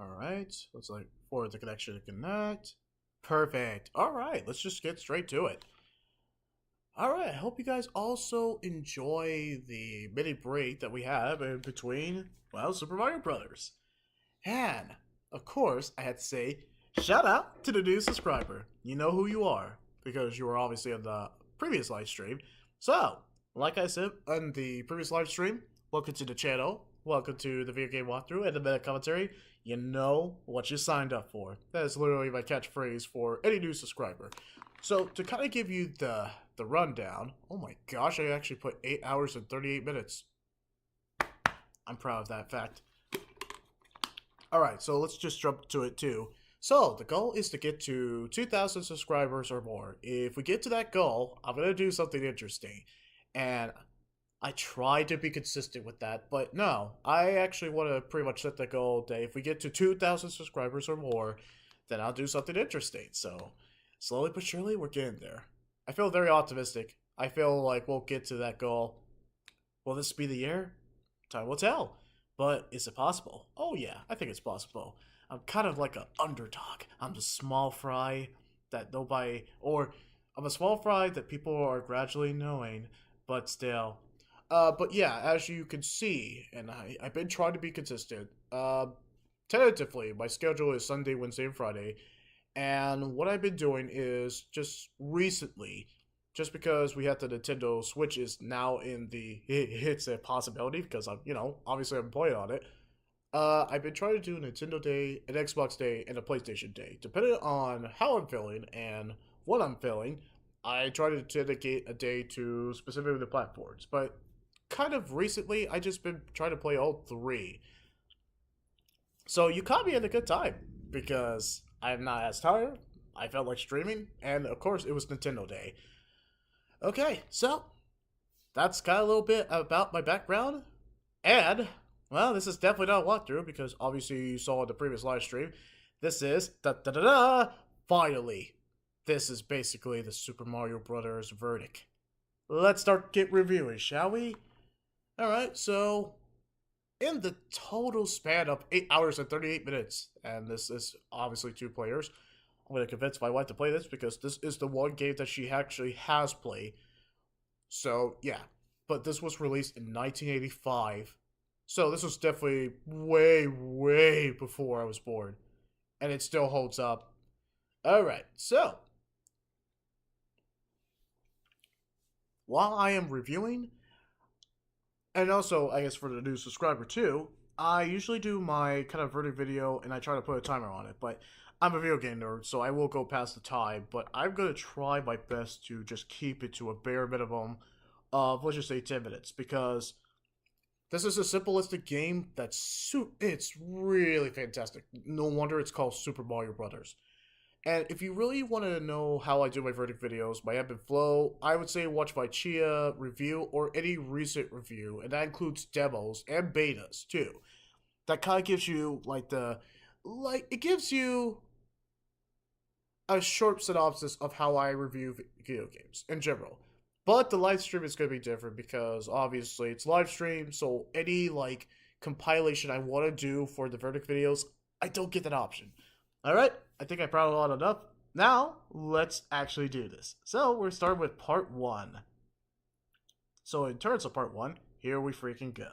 Alright, looks like for the connection to connect. Perfect. Alright, let's just get straight to it. Alright, I hope you guys also enjoy the mini break that we have in between, well, Super Mario Brothers. And, of course, I had to say, shout out to the new subscriber. You know who you are, because you were obviously on the previous live stream. So, like I said on the previous live stream, welcome to the channel, welcome to the video game walkthrough and the meta commentary. You know what you signed up for. That is literally my catchphrase for any new subscriber. So, to kind of give you the rundown, oh my gosh, I actually put 8 hours and 38 minutes. I'm proud of that fact. Alright, so let's just jump to it too. So, the goal is to get to 2,000 subscribers or more. If we get to that goal, I'm going to do something interesting. And I try to be consistent with that, but no, I actually want to pretty much set the goal that if we get to 2,000 subscribers or more, then I'll do something interesting. So, slowly but surely, we're getting there. I feel very optimistic. I feel like we'll get to that goal. Will this be the year? Time will tell. But is it possible? Oh yeah, I think it's possible. I'm kind of like an underdog. I'm the small fry that nobody, or I'm a small fry that people are gradually knowing, but still. But yeah, as you can see, and I've been trying to be consistent. Tentatively, my schedule is Sunday, Wednesday, and Friday. And what I've been doing is just recently, just because we have the Nintendo Switch is now in the, it's a possibility because I'm, obviously I'm playing on it. I've been trying to do a Nintendo Day, an Xbox Day, and a PlayStation Day. Depending on how I'm feeling and what I'm feeling, I try to dedicate a day to specifically the platforms. But kind of recently, I just been trying to play all three. So you caught me at a good time because I'm not as tired. I felt like streaming, and of course, it was Nintendo Day. Okay, so that's kind of a little bit about my background, and well, this is definitely not a walkthrough because obviously you saw in the previous live stream. This is finally, this is basically the Super Mario Brothers verdict. Let's start reviewing, shall we? All right, so in the total span of 8 hours and 38 minutes, and this is obviously 2 players, I'm going to convince my wife to play this because this is the one game that she actually has played. So, yeah. But this was released in 1985. So this was definitely way, way before I was born. And it still holds up. Alright, so while I am reviewing, and also, I guess for the new subscriber too, I usually do my kind of verdict video and I try to put a timer on it, but I'm a video game nerd, so I will go past the time, but I'm going to try my best to just keep it to a bare minimum of, let's just say, 10 minutes, because this is a simplistic game that's it's really fantastic. No wonder it's called Super Mario Brothers. And if you really want to know how I do my verdict videos, my ebb and flow, I would say watch my Chia review or any recent review, and that includes demos and betas too. That kind of gives you it gives you a short synopsis of how I review video games in general. But the live stream is going to be different because obviously it's live stream, so any compilation I want to do for the verdict videos, I don't get that option. Alright, I think I probably on enough. Now, let's actually do this. So, we're starting with part 1. So, in terms of part 1, here we freaking go.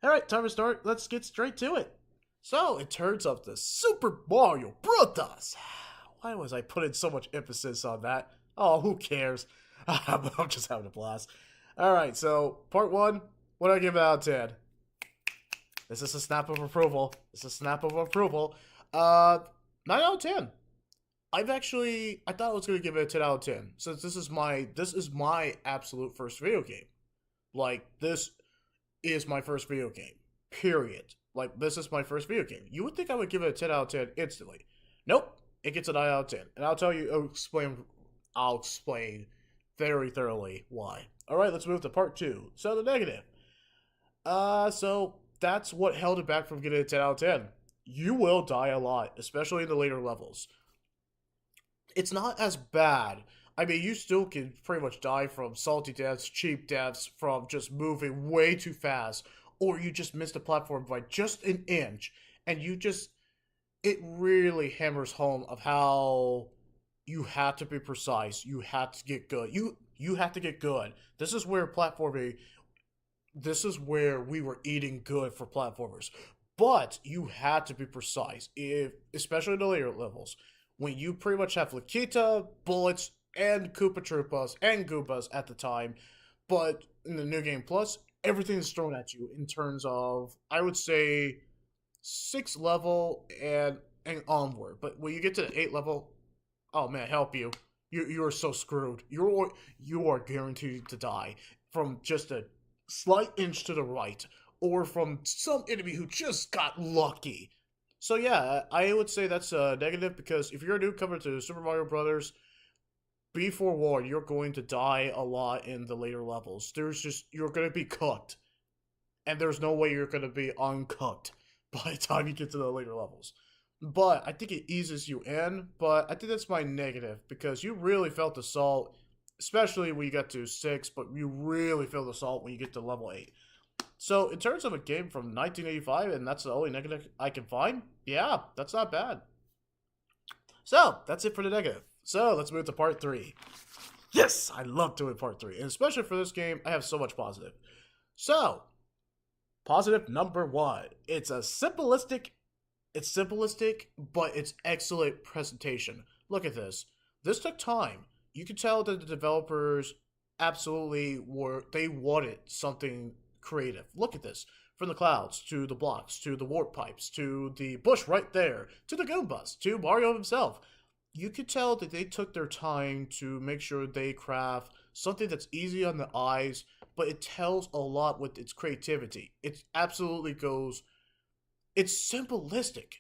Alright, time to start. Let's get straight to it. So, in terms of the Super Mario Brothers. Why was I putting so much emphasis on that? Oh, who cares? I'm just having a blast. Alright, so, part 1, what do I give it out of 10? This is a snap of approval. 9 out of 10. I thought I was going to give it a 10 out of 10. Since this is my absolute first video game. This is my first video game. Period. This is my first video game. You would think I would give it a 10 out of 10 instantly. Nope. It gets a 9 out of 10. And I'll explain very thoroughly why. Alright, let's move to part 2. So, the negative. So, that's what held it back from getting a 10 out of 10. You will die a lot, especially in the later levels. It's not as bad. I mean, you still can pretty much die from salty deaths, cheap deaths, from just moving way too fast, or you just missed a platform by just an inch, and it really hammers home of how you have to be precise, you have to get good, you have to get good. This is where we were eating good for platformers. But you had to be precise, if especially in the later levels, when you pretty much have Lakita, bullets, and Koopa Troopas and Goombas at the time. But in the New Game Plus, everything is thrown at you in terms of, I would say, 6th level and onward. But when you get to the 8th level, oh man, help you. You are so screwed. You are guaranteed to die from just a slight inch to the right, or from some enemy who just got lucky. So yeah, I would say that's a negative, because if you're a newcomer to Super Mario Brothers, be forewarned, you're going to die a lot in the later levels. You're going to be cooked, and there's no way you're going to be uncooked by the time you get to the later levels. But I think it eases you in, but I think that's my negative, because you really felt the salt, especially when you got to 6, but you really feel the salt when you get to level 8. So, in terms of a game from 1985, and that's the only negative I can find, yeah, that's not bad. So, that's it for the negative. So, let's move to part 3. Yes, I love doing part 3, and especially for this game, I have so much positive. So, positive number 1. It's simplistic, but it's excellent presentation. Look at this. This took time. You can tell that the developers they wanted something creative. Look at this. From the clouds, to the blocks, to the warp pipes, to the bush right there, to the Goombas, to Mario himself. You could tell that they took their time to make sure they craft something that's easy on the eyes, but it tells a lot with its creativity. It absolutely goes... It's simplistic,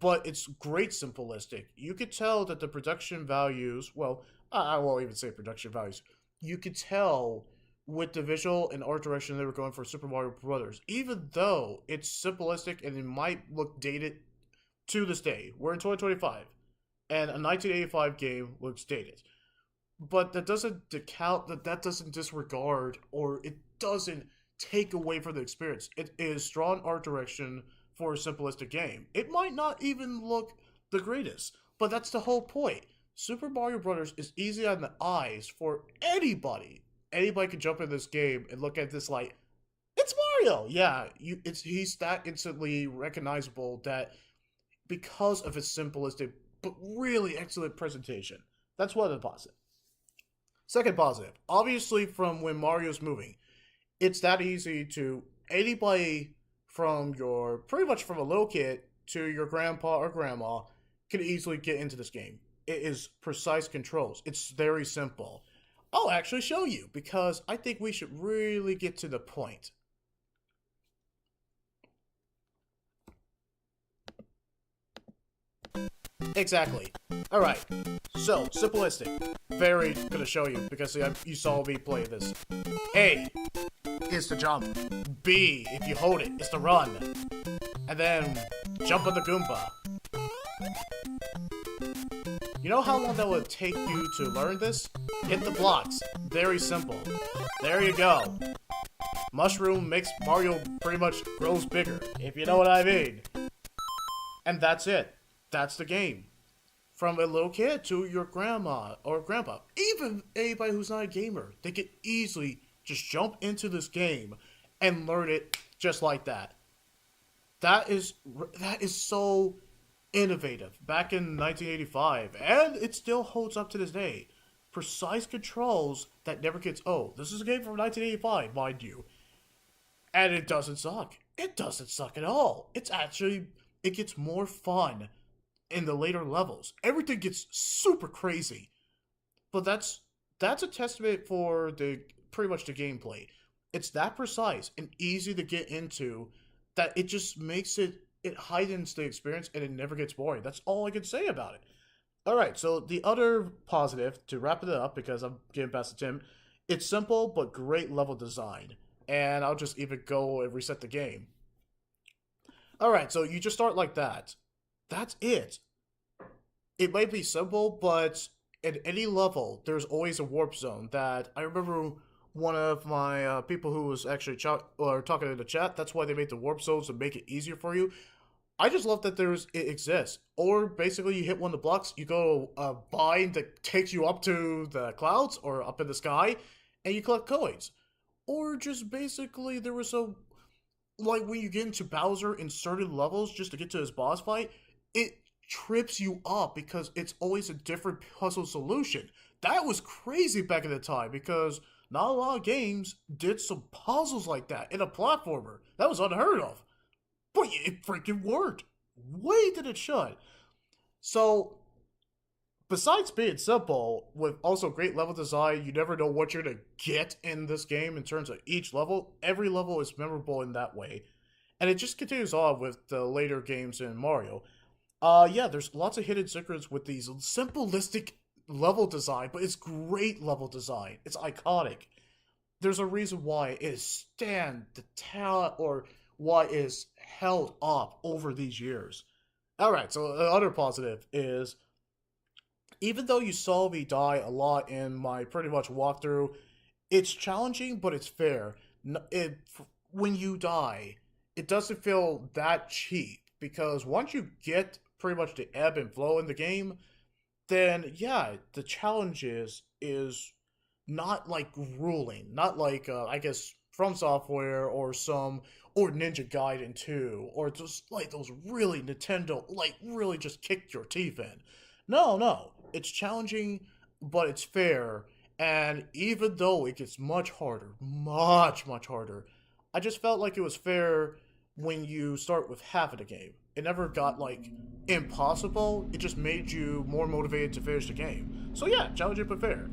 but it's great simplistic. You could tell that the production values... Well, I won't even say production values. You could tell with the visual and art direction they were going for Super Mario Brothers. Even though it's simplistic and it might look dated to this day. We're in 2025, and a 1985 game looks dated. But that doesn't disregard, or it doesn't take away from the experience. It is strong art direction for a simplistic game. It might not even look the greatest, but that's the whole point. Super Mario Brothers is easy on the eyes for anybody. Anybody can jump in this game and look at this like, it's Mario. Yeah, he's that instantly recognizable, that because of his simplistic but really excellent presentation. That's one of the positives. Second positive, obviously from when Mario's moving, it's that easy to anybody pretty much from a little kid to your grandpa or grandma can easily get into this game. It is precise controls. It's very simple. I'll actually show you, because I think we should really get to the point. Exactly. Alright, so, simplistic. Very gonna show you, because you saw me play this. A is to jump. B, if you hold it, is to run. And then, jump on the Goomba. You know how long that would take you to learn this? Hit the blocks. Very simple. There you go. Mushroom makes Mario pretty much grows bigger, if you know what I mean. And that's it. That's the game. From a little kid to your grandma or grandpa, even anybody who's not a gamer, they can easily just jump into this game and learn it just like that. That is so innovative back in 1985, and it still holds up to this day. Precise controls that never gets old. This is a game from 1985, mind you. And it doesn't suck. It doesn't suck at all. It gets more fun in the later levels. Everything gets super crazy. But that's a testament for pretty much the gameplay. It's that precise and easy to get into that it just makes it heightens the experience, and it never gets boring. That's all I can say about it. Alright, so the other positive, to wrap it up, because I'm getting past the Tim, it's simple but great level design. And I'll just even go and reset the game. Alright, so you just start like that. That's it. It might be simple, but at any level, there's always a warp zone that I remember one of my people who was actually talking in the chat, that's why they made the warp zones to make it easier for you. I just love that it exists. Or basically, you hit one of the blocks, you go a bind that takes you up to the clouds or up in the sky, and you collect coins. Or just basically, there was a like when you get into Bowser in certain levels just to get to his boss fight, it trips you up because it's always a different puzzle solution. That was crazy back in the time because not a lot of games did some puzzles like that in a platformer. That was unheard of. But it freaking worked. Way did it should. So, besides being simple, with also great level design, you never know what you're going to get in this game in terms of each level. Every level is memorable in that way. And it just continues on with the later games in Mario. Yeah, there's lots of hidden secrets with these simplistic level design, but it's great level design. It's iconic. There's a reason why it is stand the talent or why it is held up over these years. Alright, so the other positive is even though you saw me die a lot in my pretty much walkthrough, it's challenging, but it's fair. When you die, it doesn't feel that cheap because once you get pretty much the ebb and flow in the game, then yeah, the challenges is not like grueling, not like I guess From Software or some or Ninja Gaiden 2 or just like those really Nintendo like really just kicked your teeth in. No, no, it's challenging, but it's fair. And even though it gets much harder, much harder, I just felt like it was fair when you start with half of the game. It never got like impossible. It just made you more motivated to finish the game. So yeah, challenging but fair.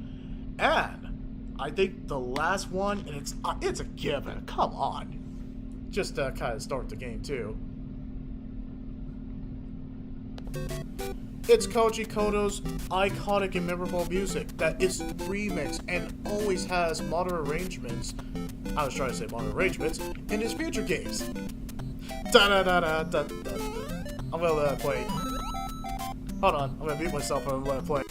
And I think the last one, and it's a given. Come on, just to kind of start the game too. It's Koji Koto's iconic and memorable music that is remixed and always has modern arrangements. I was trying to say modern arrangements in his future games. Da da da da da da. I'm gonna let it play. Hold on, I'm gonna mute myself and let it play.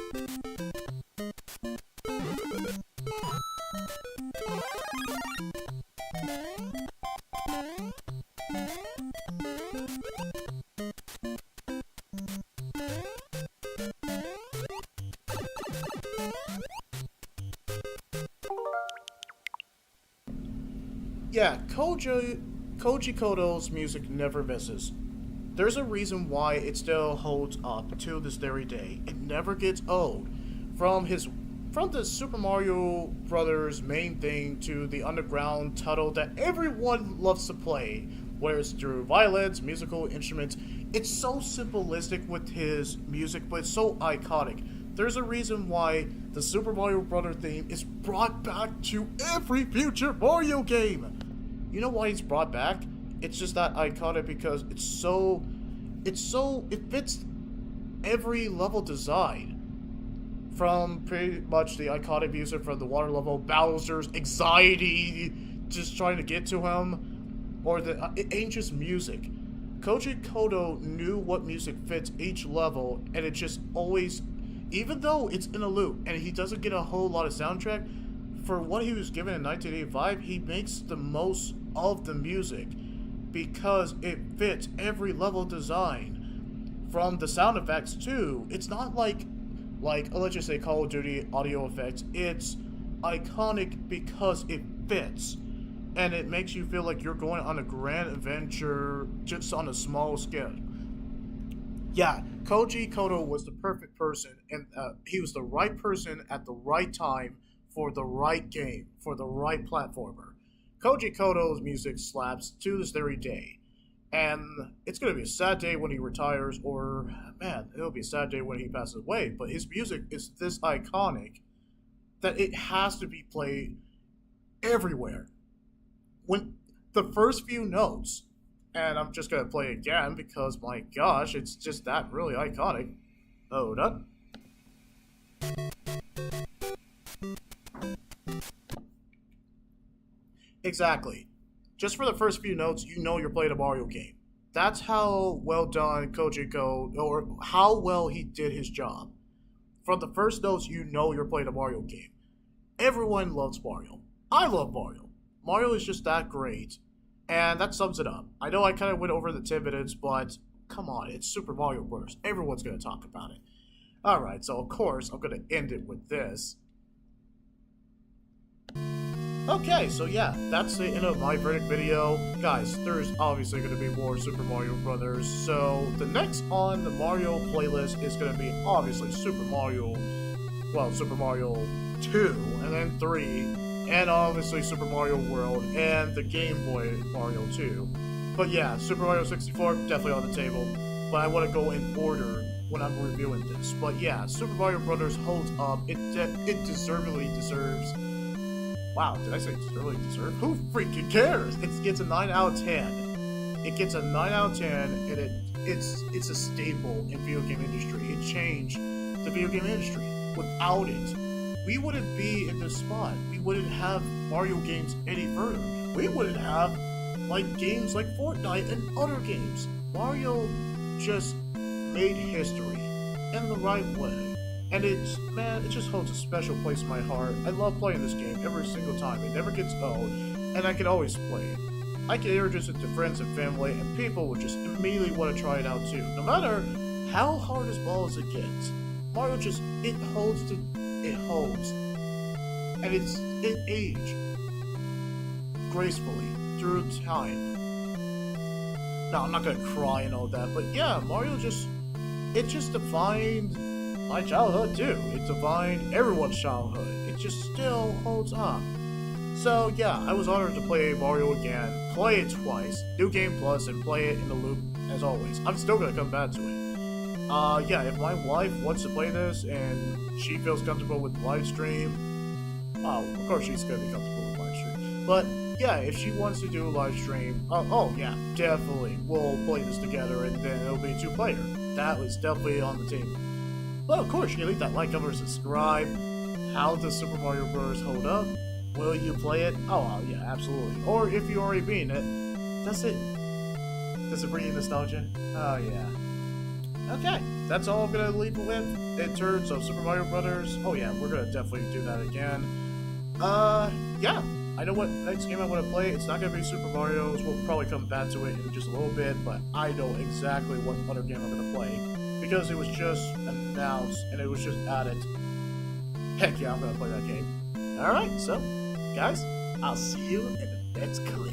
Yeah, Koji Koto's music never misses. There's a reason why it still holds up to this very day. It never gets old. From the Super Mario Brothers main thing to the underground title that everyone loves to play, whether it's through violins, musical instruments, it's so simplistic with his music, but it's so iconic. There's a reason why the Super Mario Brothers theme is brought back to every future Mario game. You know why he's brought back? It's just that iconic because it fits every level design. From pretty much the iconic music from the water level, Bowser's anxiety just trying to get to him, or the ancient music. Koji Koto knew what music fits each level, and it just always, even though it's in a loop and he doesn't get a whole lot of soundtrack, for what he was given in 1985, he makes the most of the music because it fits every level design. From the sound effects too, it's not like let's just say Call of Duty audio effects. It's iconic because it fits, and it makes you feel like you're going on a grand adventure just on a small scale. Yeah, Koji Koto was the perfect person, and he was the right person at the right time for the right game, for the right platformer. Koji Koto's music slaps to this very day. And it's going to be a sad day when he retires, or, man, it'll be a sad day when he passes away. But his music is this iconic that it has to be played everywhere. When the first few notes, and I'm just going to play again because, my gosh, it's just that really iconic. Hold up. Exactly. Just for the first few notes, you know you're playing a Mario game. That's how well done Kojiko, or how well he did his job. From the first notes, you know you're playing a Mario game. Everyone loves Mario. I love Mario. Mario is just that great. And that sums it up. I know I kind of went over the 10 minutes, but come on, it's Super Mario Bros. Everyone's gonna talk about it. Alright, so of course, I'm gonna end it with this. Okay, so yeah, that's the end of my verdict video. Guys, there's obviously going to be more Super Mario Brothers, so the next on the Mario playlist is going to be obviously Super Mario 2, and then 3, and obviously Super Mario World, and the Game Boy Mario 2. But yeah, Super Mario 64, definitely on the table, but I want to go in order when I'm reviewing this. But yeah, Super Mario Brothers holds up. It deservedly deserves... Wow, did I say deservedly deserve? Who freaking cares? It gets a 9 out of 10. It gets a 9 out of 10, and it's a staple in video game industry. It changed the video game industry. Without it, we wouldn't be in this spot. We wouldn't have Mario games any further. We wouldn't have like games like Fortnite and other games. Mario just made history in the right way. And it just holds a special place in my heart. I love playing this game every single time. It never gets old, and I can always play it. I can introduce it to friends and family, and people will just immediately want to try it out too. No matter how hard as balls it gets, Mario it holds. And it aged gracefully through time. Now, I'm not gonna cry and all that, but yeah, Mario just defined my childhood too. It defined everyone's childhood. It just still holds up. So yeah, I was honored to play Mario again, play it twice, New Game Plus, and play it in the loop as always. I'm still gonna come back to it. Yeah, if my wife wants to play this and she feels comfortable with live stream, oh, of course she's gonna be comfortable with live stream. But yeah, if she wants to do a live stream, oh yeah, definitely we'll play this together, and then it'll be 2-player. That was definitely on the table. Well, of course, you can leave that like, comment, subscribe. How does Super Mario Bros. Hold up? Will you play it? Oh, yeah, absolutely. Or if you already beat it, does it bring you nostalgia? Oh, yeah. Okay, that's all I'm gonna leave it with in terms of Super Mario Brothers. Oh, yeah, we're gonna definitely do that again. Yeah. I know what next game I want to play. It's not gonna be Super Mario's. We'll probably come back to it in just a little bit, but I know exactly what other game I'm gonna play. Because it was just announced, and it was just added. Heck yeah, I'm gonna play that game. Alright, so, guys, I'll see you in the next clip.